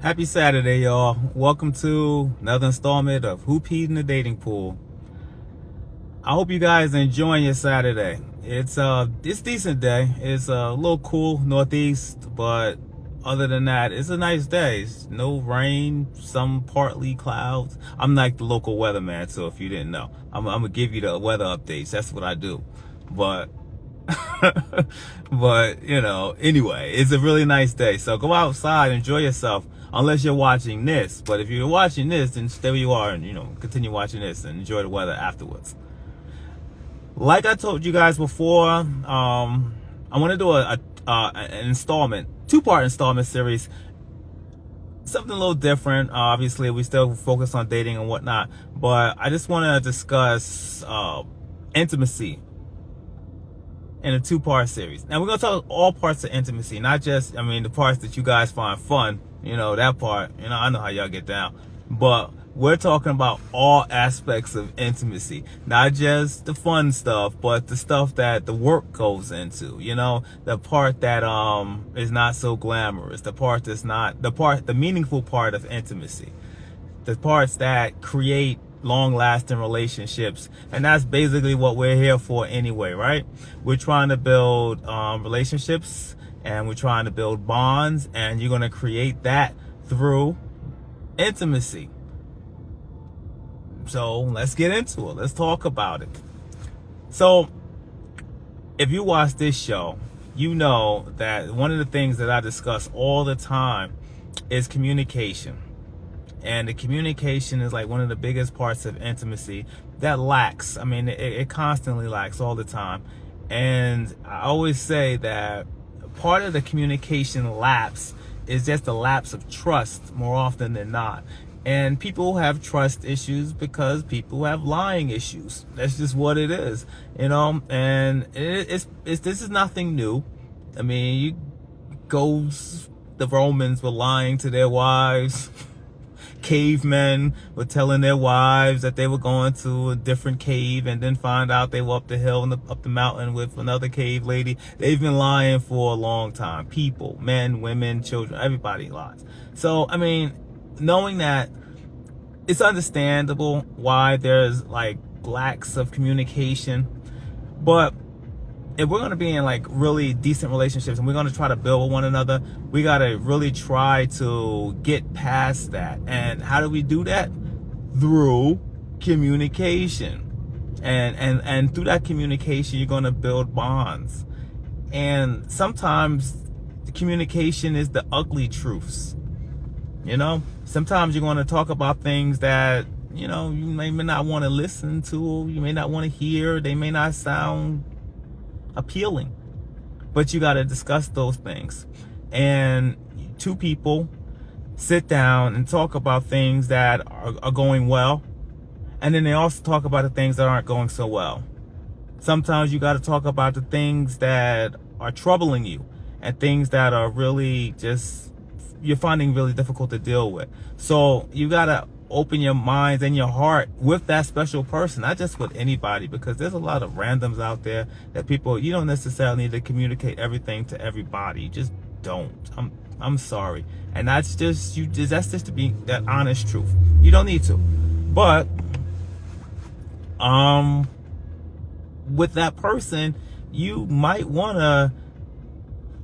Happy Saturday, y'all. Welcome to another installment of Who Peed in the Dating Pool. I hope you guys are enjoying your Saturday. It's decent day. It's a little cool northeast, but other than that, it's a nice day. It's no rain, some partly clouds. I'm like the local weatherman, so if you didn't know, I'm gonna give you the weather updates. That's what I do. But but anyway, it's a really nice day, so go outside, enjoy yourself, unless you're watching this. But if you're watching this, then stay where you are and continue watching this and enjoy the weather afterwards. Like I told you guys before, I want to do an installment, two-part installment series, something a little different. Obviously we still focus on dating and whatnot, but I just want to discuss intimacy in a two-part series. Now we're gonna talk all parts of intimacy, not just, the parts that you guys find fun, that part, I know how y'all get down, but we're talking about all aspects of intimacy, not just the fun stuff, but the stuff that the work goes into, the part that is not so glamorous, the part that's not the meaningful part of intimacy, the parts that create long-lasting relationships. And that's basically what we're here for anyway, right? We're trying to build relationships, and we're trying to build bonds, and you're going to create that through intimacy. So let's get into it. Let's talk about it. So if you watch this show, you know that one of the things that I discuss all the time is communication. And the communication is like one of the biggest parts of intimacy that lacks. It constantly lacks all the time. And I always say that part of the communication lapse is just a lapse of trust more often than not. And people have trust issues because people have lying issues. That's just what it is, and this is nothing new. The Romans were lying to their wives. Cavemen were telling their wives that they were going to a different cave and then find out they were up the hill and up the mountain with another cave lady. They've been lying for a long time. People, men, women, children, everybody lies. So, knowing that, it's understandable why there's like lacks of communication. But if we're going to be in like really decent relationships and we're going to try to build with one another, we got to really try to get past that. And how do we do that? Through communication. And through that communication, you're going to build bonds. And sometimes the communication is the ugly truths. Sometimes you're going to talk about things that, you may not want to listen to, you may not want to hear, they may not sound appealing, but you got to discuss those things. And two people sit down and talk about things that are going well, and then they also talk about the things that aren't going so well. Sometimes you got to talk about the things that are troubling you and things that are really just you're finding really difficult to deal with. So you got to open your minds and your heart with that special person, not just with anybody, because there's a lot of randoms out there that you don't necessarily need to communicate everything to everybody. You just don't. I'm sorry. And that's just to be that honest truth. You don't need to. But with that person, you might want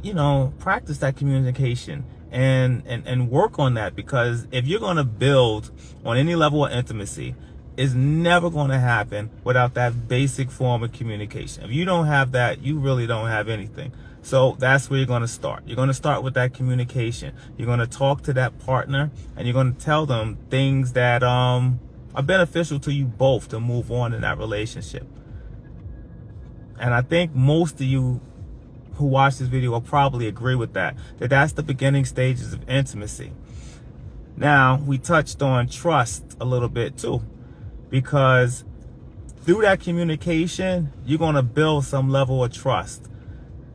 to practice that communication and work on that, because if you're going to build on any level of intimacy, it's never going to happen without that basic form of communication. If you don't have that, you really don't have anything. So that's where you're going to start. You're going to start with that communication. You're going to talk to that partner, and you're going to tell them things that are beneficial to you both to move on in that relationship. And I think most of you who watch this video will probably agree with that's the beginning stages of intimacy. Now, we touched on trust a little bit too, because through that communication, you're going to build some level of trust,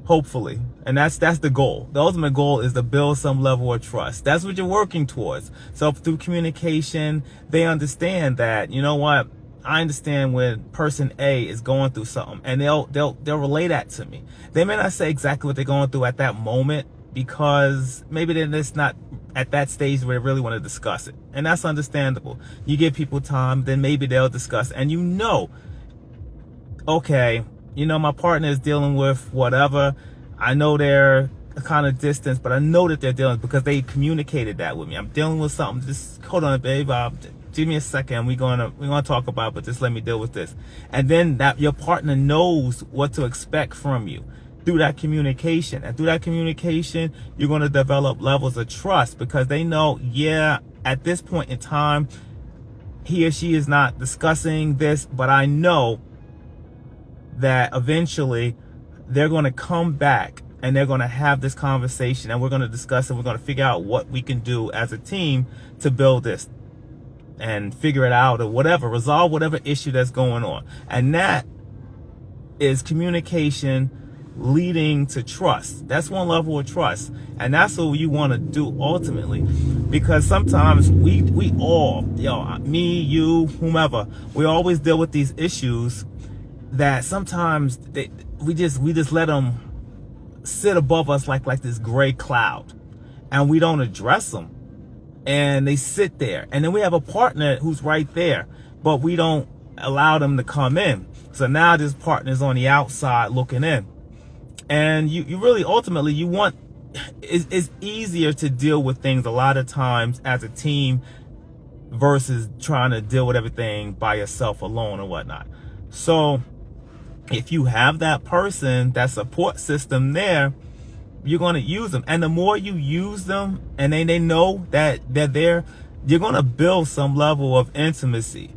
hopefully. And that's the goal. The ultimate goal is to build some level of trust. That's what you're working towards. So through communication, they understand that, I understand when person A is going through something, and they'll relay that to me. They may not say exactly what they're going through at that moment, because maybe they're just not at that stage where they really want to discuss it. And that's understandable. You give people time, then maybe they'll discuss. And you know, okay, you know, my partner is dealing with whatever. I know they're kind of distant, but I know that they're dealing because they communicated that with me. I'm dealing with something. Just hold on, babe. Give me a second. We're gonna talk about it, but just let me deal with this. And then that your partner knows what to expect from you through that communication. And through that communication, you're going to develop levels of trust because they know, yeah, at this point in time, he or she is not discussing this, but I know that eventually they're going to come back and they're going to have this conversation and we're going to discuss it. We're going to figure out what we can do as a team to build this and figure it out or whatever, resolve whatever issue that's going on. And that is communication leading to trust. That's one level of trust. And that's what you want to do ultimately. Because sometimes we all, me, you, whomever, we always deal with these issues that sometimes we just let them sit above us like this gray cloud, and we don't address them, and they sit there. And then we have a partner who's right there, but we don't allow them to come in. So now this partner's on the outside looking in. And you really ultimately you want, it's easier to deal with things a lot of times as a team versus trying to deal with everything by yourself alone or whatnot. So if you have that person, that support system there, you're going to use them. And the more you use them and they know that they're there, you're going to build some level of intimacy.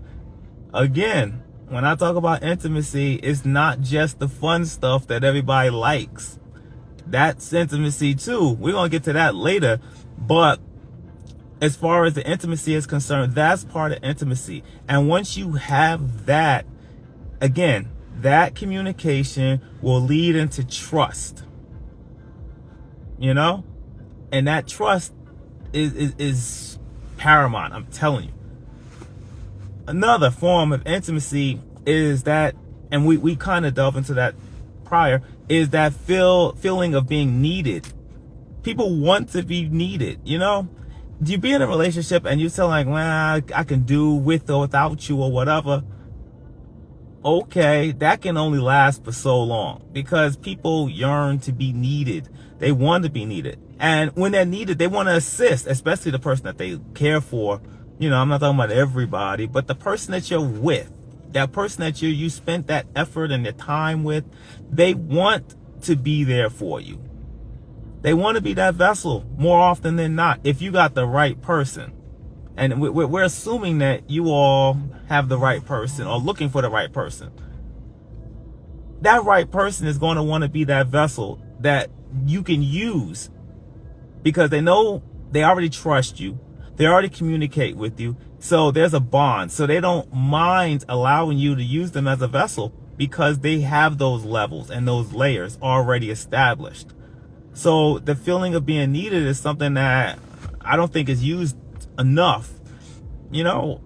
Again, when I talk about intimacy, it's not just the fun stuff that everybody likes. That's intimacy too. We're going to get to that later. But as far as the intimacy is concerned, that's part of intimacy. And once you have that, again, that communication will lead into trust. You know? And that trust is paramount, I'm telling you. Another form of intimacy is that, and we kind of delve into that prior, is that feeling of being needed. People want to be needed, you know? You be in a relationship and you tell like, well, I can do with or without you or whatever. Okay, that can only last for so long because people yearn to be needed. They want to be needed. And when they're needed, they want to assist, especially the person that they care for. You know, I'm not talking about everybody, but the person that you're with, that person that you spent that effort and the time with, they want to be there for you. They want to be that vessel more often than not if you got the right person. And we're assuming that you all have the right person or looking for the right person. That right person is going to want to be that vessel that you can use because they know they already trust you. They already communicate with you. So there's a bond. So they don't mind allowing you to use them as a vessel because they have those levels and those layers already established. So the feeling of being needed is something that I don't think is used enough. You know,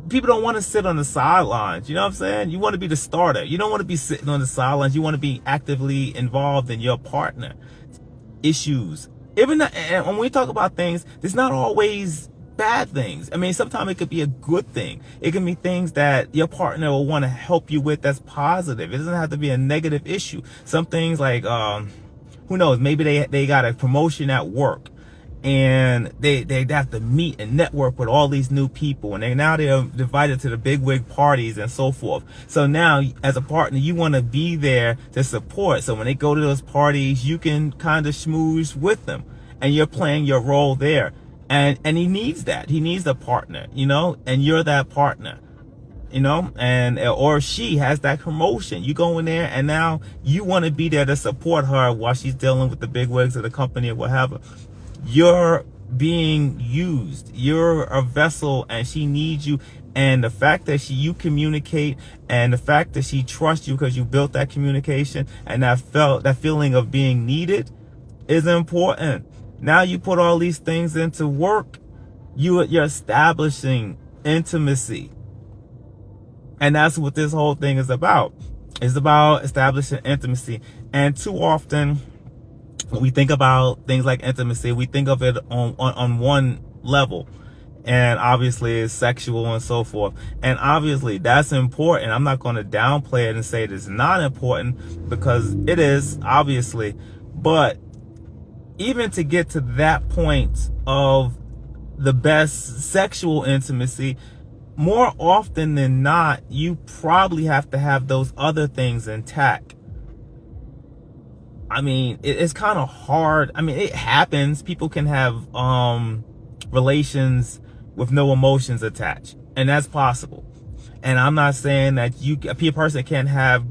people don't want to sit on the sidelines. You know what I'm saying? You want to be the starter. You don't want to be sitting on the sidelines. You want to be actively involved in your partner issues. Even and when we talk about things, it's not always bad things. I mean, sometimes it could be a good thing. It can be things that your partner will want to help you with that's positive. It doesn't have to be a negative issue. Some things like, who knows, maybe they got a promotion at work and they have to meet and network with all these new people, and they're invited to the big wig parties and so forth. So now as a partner, you want to be there to support. So when they go to those parties, you can kind of schmooze with them and you're playing your role there. And he needs that. He needs a partner, you know, and you're that partner, you know, and or she has that promotion. You go in there and now you want to be there to support her while she's dealing with the big wigs of the company or whatever. You're being used. You're a vessel and she needs you. And the fact that you communicate and the fact that she trusts you because you built that communication and that feeling of being needed is important. Now you put all these things into work, you're establishing intimacy. And that's what this whole thing is about. It's about establishing intimacy. And too often When we think about things like intimacy, we think of it on one level. And obviously it's sexual and so forth. And obviously that's important. I'm not going to downplay it and say it is not important, because it is, obviously. But even to get to that point of the best sexual intimacy, more often than not, you probably have to have those other things intact. I mean, it's kind of hard. I mean, it happens. People can have relations with no emotions attached, and that's possible. And I'm not saying that a person can't have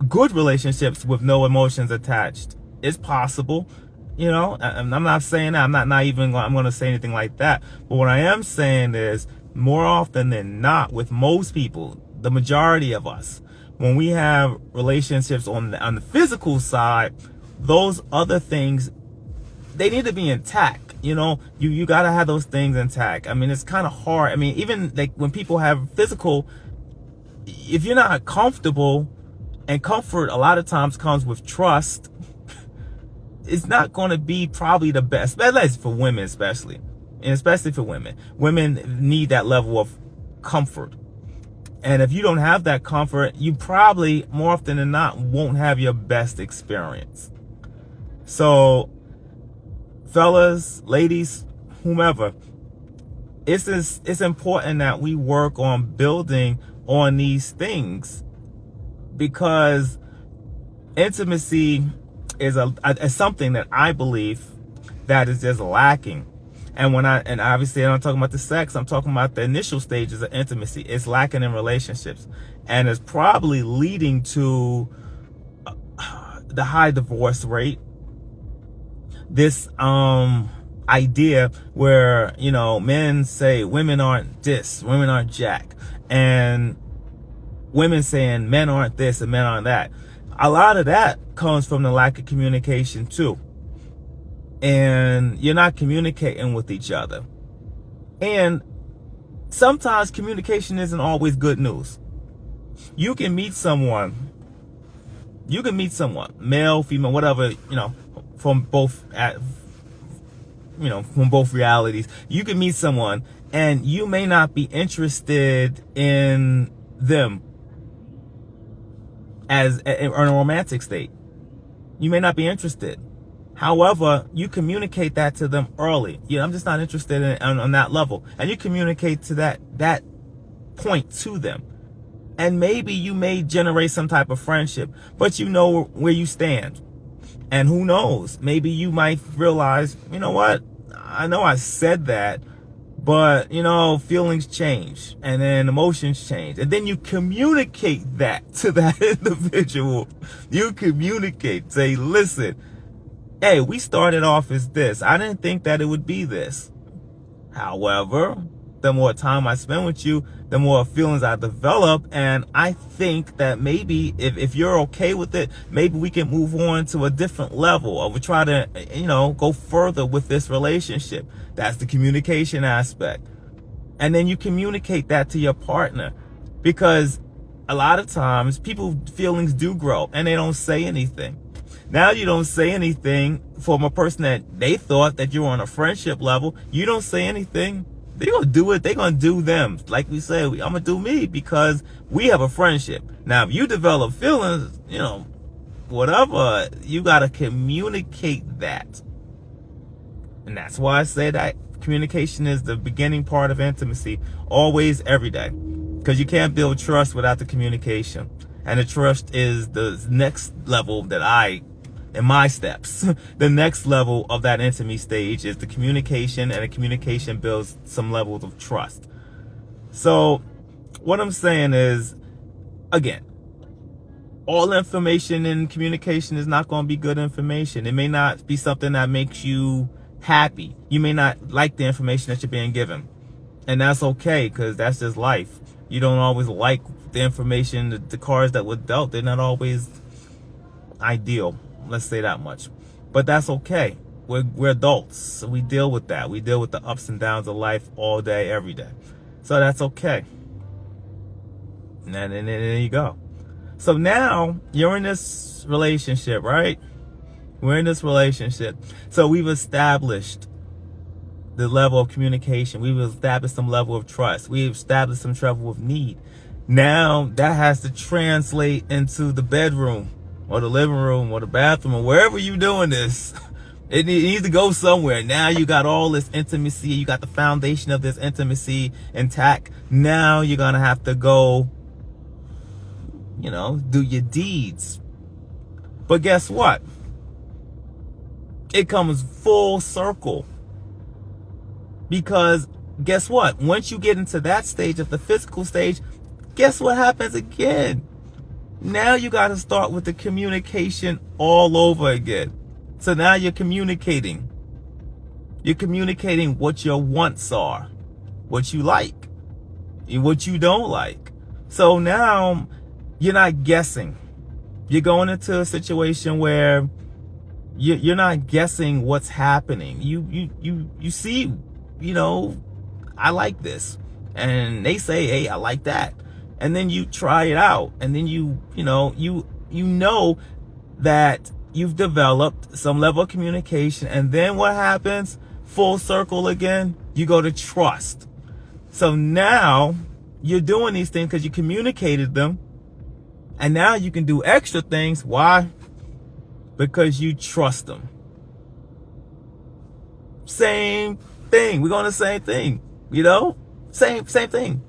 good relationships with no emotions attached. It's possible, you know. I'm not saying that. I'm going to say anything like that. But what I am saying is, more often than not, with most people, the majority of us, when we have relationships on the physical side, those other things, they need to be intact. You know, you got to have those things intact. I mean, it's kind of hard. I mean, even like when people have physical, if you're not comfortable, and comfort a lot of times comes with trust, it's not going to be probably the best. That's for women, especially. And especially for women. Women need that level of comfort. And if you don't have that comfort, you probably, more often than not, won't have your best experience. So, fellas, ladies, whomever, it's important that we work on building on these things, because intimacy is something that I believe that is just lacking. And obviously I'm not talking about the sex, I'm talking about the initial stages of intimacy. It's lacking in relationships, and it's probably leading to the high divorce rate. This idea where, you know, men say women aren't this, women aren't jack, and women saying men aren't this and men aren't that. A lot of that comes from the lack of communication too. And you're not communicating with each other. And sometimes communication isn't always good news. You can meet someone, male, female, whatever, you know, from both realities. You can meet someone and you may not be interested in them as in a romantic state. You may not be interested. However, you communicate that to them early. Yeah, I'm just not interested in on that level. And you communicate to that point to them. And maybe you may generate some type of friendship, but you know where you stand. And who knows, maybe you might realize, you know what? I know I said that, but, you know, feelings change and then emotions change. And then you communicate that to that individual. You communicate, say, listen, hey, we started off as this. I didn't think that it would be this. However, the more time I spend with you, the more feelings I develop. And I think that maybe if you're okay with it, maybe we can move on to a different level, or we try to, you know, go further with this relationship. That's the communication aspect. And then you communicate that to your partner, because a lot of times people's feelings do grow and they don't say anything. Now you don't say anything from a person that they thought that you were on a friendship level. You don't say anything. They're going to do it. They're going to do them. Like we say, I'm going to do me because we have a friendship. Now, if you develop feelings, you know, whatever, you got to communicate that. And that's why I say that communication is the beginning part of intimacy, always, every day. Because you can't build trust without the communication. And the trust is the next level that in my steps, the next level of that intimacy stage is the communication, and the communication builds some levels of trust. So what I'm saying is, again, all information in communication is not going to be good information. It may not be something that makes you happy. You may not like the information that you're being given. And that's okay, because that's just life. You don't always like the information, the cards that were dealt. They're not always ideal. Let's say that much. But that's okay. We're adults, so we deal with that. We deal with the ups and downs of life all day, every day. So that's okay. And there you go. So now you're in this relationship, right? We're in this relationship. So we've established the level of communication. We've established some level of trust. We've established some level of need. Now that has to translate into the bedroom or the living room or the bathroom or wherever you're doing this. It needs to go somewhere. Now you got all this intimacy. You got the foundation of this intimacy intact. Now you're going to have to go, do your deeds. But guess what? It comes full circle. Because guess what? Once you get into that stage of the physical stage, guess what happens again? Now you got to start with the communication all over again. So now you're communicating. You're communicating what your wants are, what you like, and what you don't like. So now you're not guessing. You're going into a situation where you're not guessing what's happening. You see, I like this. And they say, hey, I like that. And then you try it out. And then you know that you've developed some level of communication. And then what happens? Full circle again. You go to trust. So now you're doing these things because you communicated them. And now you can do extra things. Why? Because you trust them. Same thing. We're going to the same thing. Same thing.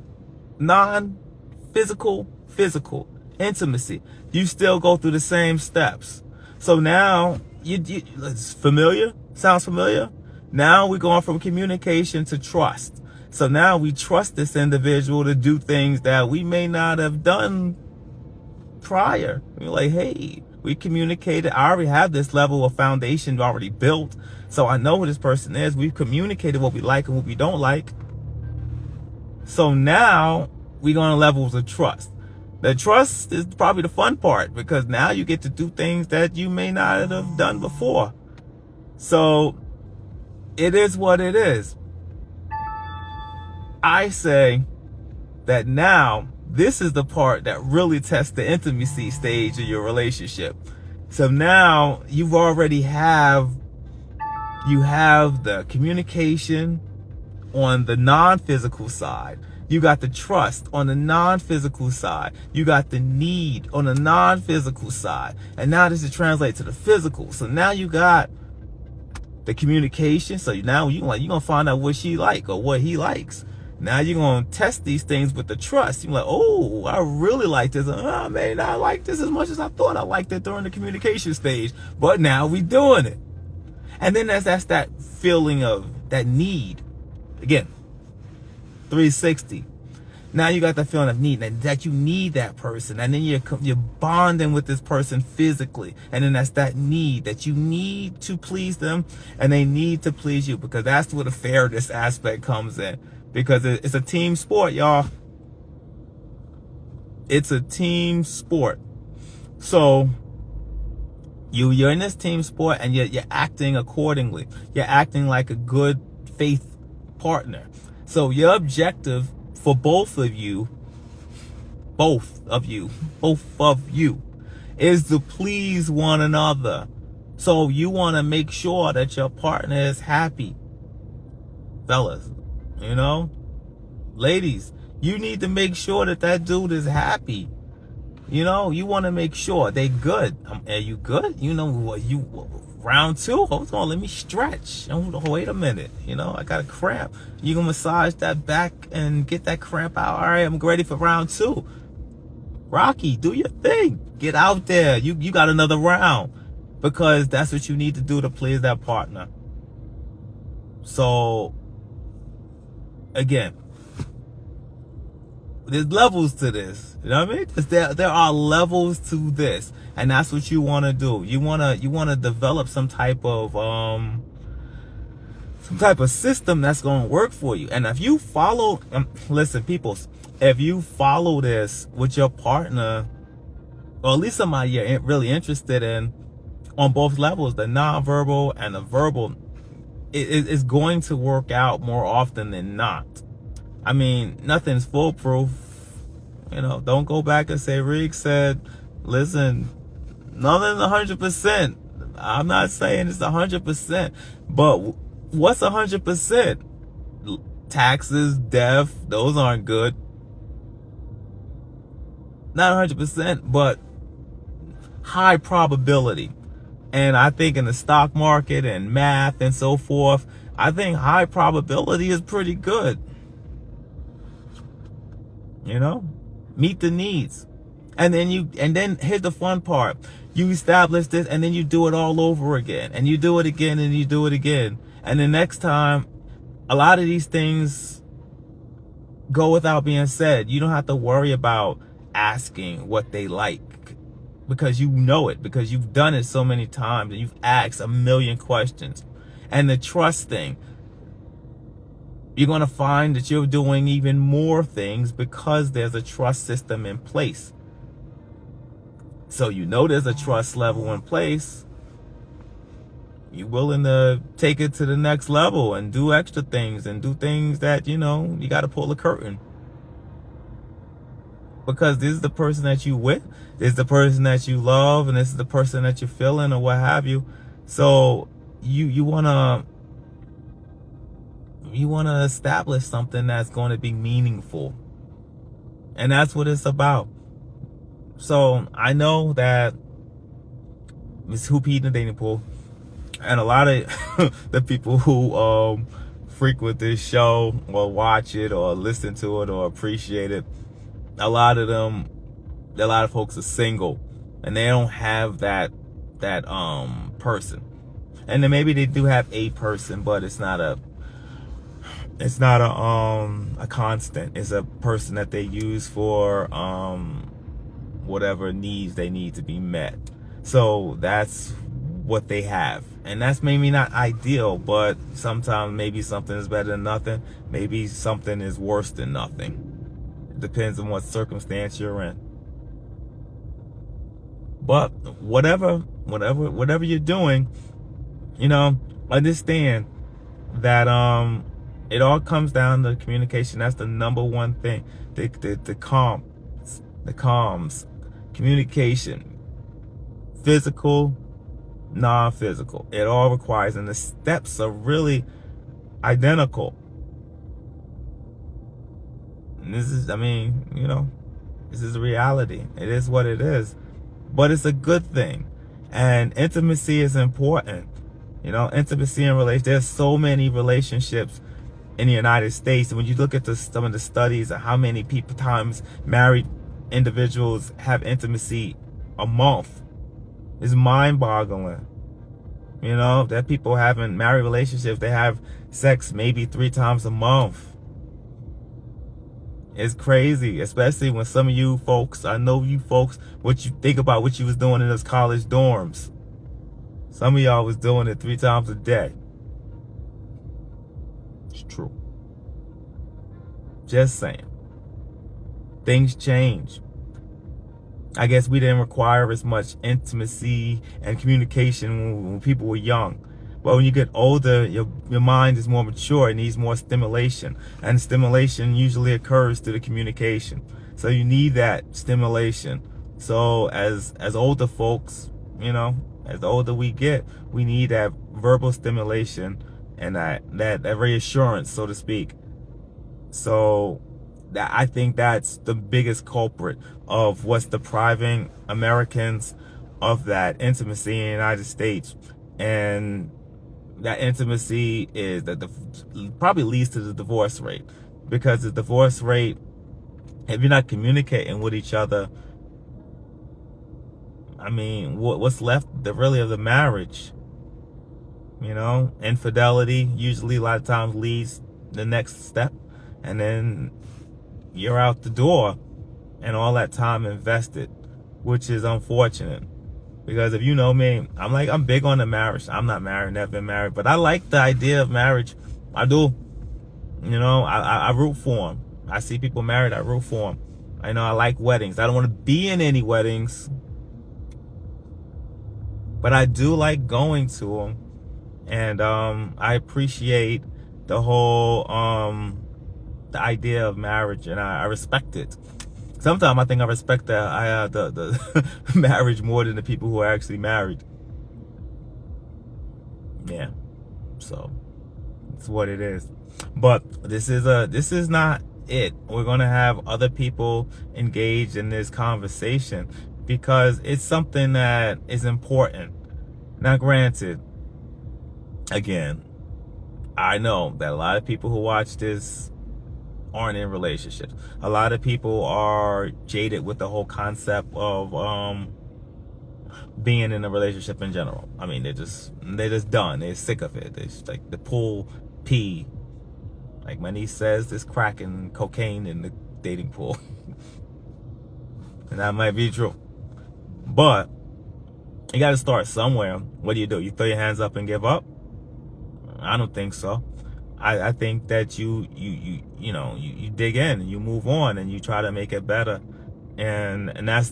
Non-physical, physical intimacy. You still go through the same steps. So now it's familiar. Sounds familiar? Now we're going from communication to trust. So now we trust this individual to do things that we may not have done prior. We're like, hey, we communicated. I already have this level of foundation already built. So I know who this person is. We've communicated what we like and what we don't like. So now we're going to levels of trust. The trust is probably the fun part because now you get to do things that you may not have done before. So it is what it is. I say that now this is the part that really tests the intimacy stage of your relationship. So now you already have the communication on the non-physical side. You got the trust on the non-physical side. You got the need on the non-physical side. And now this is translated to the physical. So now you got the communication. So now you're going to find out what she like or what he likes. Now you're going to test these things with the trust. You're like, oh, I really like this. I may not like this as much as I thought I liked it during the communication stage. But now we doing it. And then that's that feeling of that need. Again, 360. Now you got that feeling of need, that you need that person. And then you're bonding with this person physically. And then that's that need, that you need to please them and they need to please you. Because that's where the fairness aspect comes in. Because it's a team sport, y'all. It's a team sport. So you're in this team sport and you're acting accordingly. You're acting like a good faith partner. So your objective for both of you is to please one another. So you want to make sure that your partner is happy. Fellas, ladies, you need to make sure that dude is happy. You want to make sure they good. Are you good? Round two? Hold on, let me stretch. Wait a minute. I got a cramp. You can massage that back and get that cramp out. All right, I'm ready for round two. Rocky, do your thing. Get out there. You got another round. Because that's what you need to do to please that partner. So, again, there's levels to this. You know what I mean? There are levels to this. And that's what you want to do. You want to develop some type of system that's going to work for you. And if you follow, listen, people, if you follow this with your partner, or at least somebody you're really interested in, on both levels, the nonverbal and the verbal, it's going to work out more often than not. I mean, nothing's foolproof. Don't go back and say, Rick said, listen, nothing's 100%. I'm not saying it's 100%, but what's 100%? Taxes, death, those aren't good. Not 100%, but high probability. And I think in the stock market and math and so forth, I think high probability is pretty good. You know, meet the needs. And then here's the fun part. You establish this and then you do it all over again. And you do it again and you do it again. And the next time, a lot of these things go without being said. You don't have to worry about asking what they like, because you know it, because you've done it so many times and you've asked a million questions. And the trust thing, you're going to find that you're doing even more things because there's a trust system in place. So you know there's a trust level in place. You're willing to take it to the next level and do extra things and do things that, you know, you got to pull the curtain. Because this is the person that you with, this is the person that you love, and this is the person that you're feeling or what have you. So you wanna establish something that's going to be meaningful, and that's what it's about. So I know that Miss Hoopy in the dating pool, and a lot of the people who frequent this show or watch it or listen to it or appreciate it, a lot of folks are single and they don't have that person. And then maybe they do have a person, but it's not a constant. It's a person that they use for whatever needs they need to be met. So that's what they have. And that's maybe not ideal, but sometimes maybe something is better than nothing. Maybe something is worse than nothing. Depends on what circumstance you're in. But whatever you're doing, you know, understand that it all comes down to communication. That's the number one thing. The comms, communication, physical, non-physical. It all requires, and the steps are really identical. This is, I mean, you know, this is reality. It is what it is. But it's a good thing. And intimacy is important. You know, intimacy in relationships. There's so many relationships in the United States. And when you look at some of the studies of how many times married individuals have intimacy a month, it's mind-boggling. You know, that people having married relationships, they have sex maybe 3 times a month. It's crazy, especially when some of you folks, I know you folks, what you think about what you was doing in those college dorms. Some of y'all was doing it 3 times a day. It's true. Just saying. Things change. I guess we didn't require as much intimacy and communication when people were young. But when you get older, your mind is more mature. It needs more stimulation. And stimulation usually occurs through the communication. So you need that stimulation. So as older folks, you know, as the older we get, we need that verbal stimulation and that reassurance, so to speak. So I think that's the biggest culprit of what's depriving Americans of that intimacy in the United States. And that intimacy is that probably leads to the divorce rate, because the divorce rate, if you're not communicating with each other, I mean, what's left really of the marriage? You know, infidelity usually a lot of times leads the next step, and then you're out the door, and all that time invested, which is unfortunate. Because if you know me, I'm big on the marriage. I'm not married, never been married, but I like the idea of marriage. I do. You know, I root for them. I see people married, I root for them. I know I like weddings. I don't want to be in any weddings, but I do like going to them. And I appreciate the whole the idea of marriage, and I respect it. Sometimes I think I respect the marriage more than the people who are actually married. Yeah, so it's what it is. But this is not it. We're gonna have other people engaged in this conversation because it's something that is important. Now, granted, again, I know that a lot of people who watch this aren't in relationships. A lot of people are jaded with the whole concept of being in a relationship in general. I mean, they're just done. They're sick of it. It's like the pool pee. Like my niece says, there's crack and cocaine in the dating pool. And that might be true. But you got to start somewhere. What do? You throw your hands up and give up? I don't think so. I think that you dig in and you move on and you try to make it better. And that's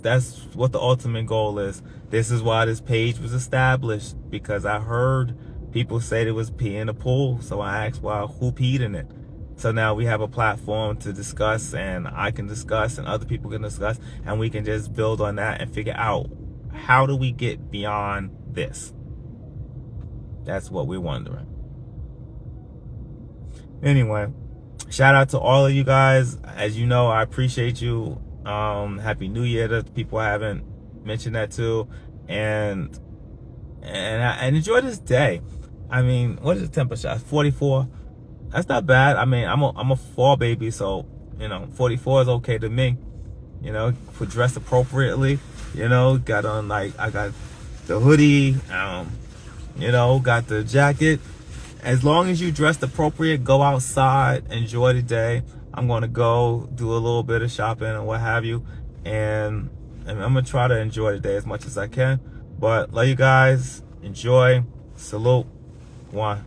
what the ultimate goal is. This is why this page was established, because I heard people say there was pee in the pool. So I asked, well, who peed in it? So now we have a platform to discuss, and I can discuss and other people can discuss, and we can just build on that and figure out, how do we get beyond this? That's what we're wondering. Anyway, shout out to all of you guys. As you know, I appreciate you. Happy New Year to people I haven't mentioned that to, and enjoy this day. I mean, what is the temperature? 44. That's not bad. I mean, I'm a fall baby, so 44 is okay to me. For dress appropriately. Got on, like, I got the hoodie. Got the jacket. As long as you dressed appropriate, go outside, enjoy the day. I'm gonna go do a little bit of shopping and what have you, and I'm gonna try to enjoy the day as much as I can. But love you guys. Enjoy. Salute. One.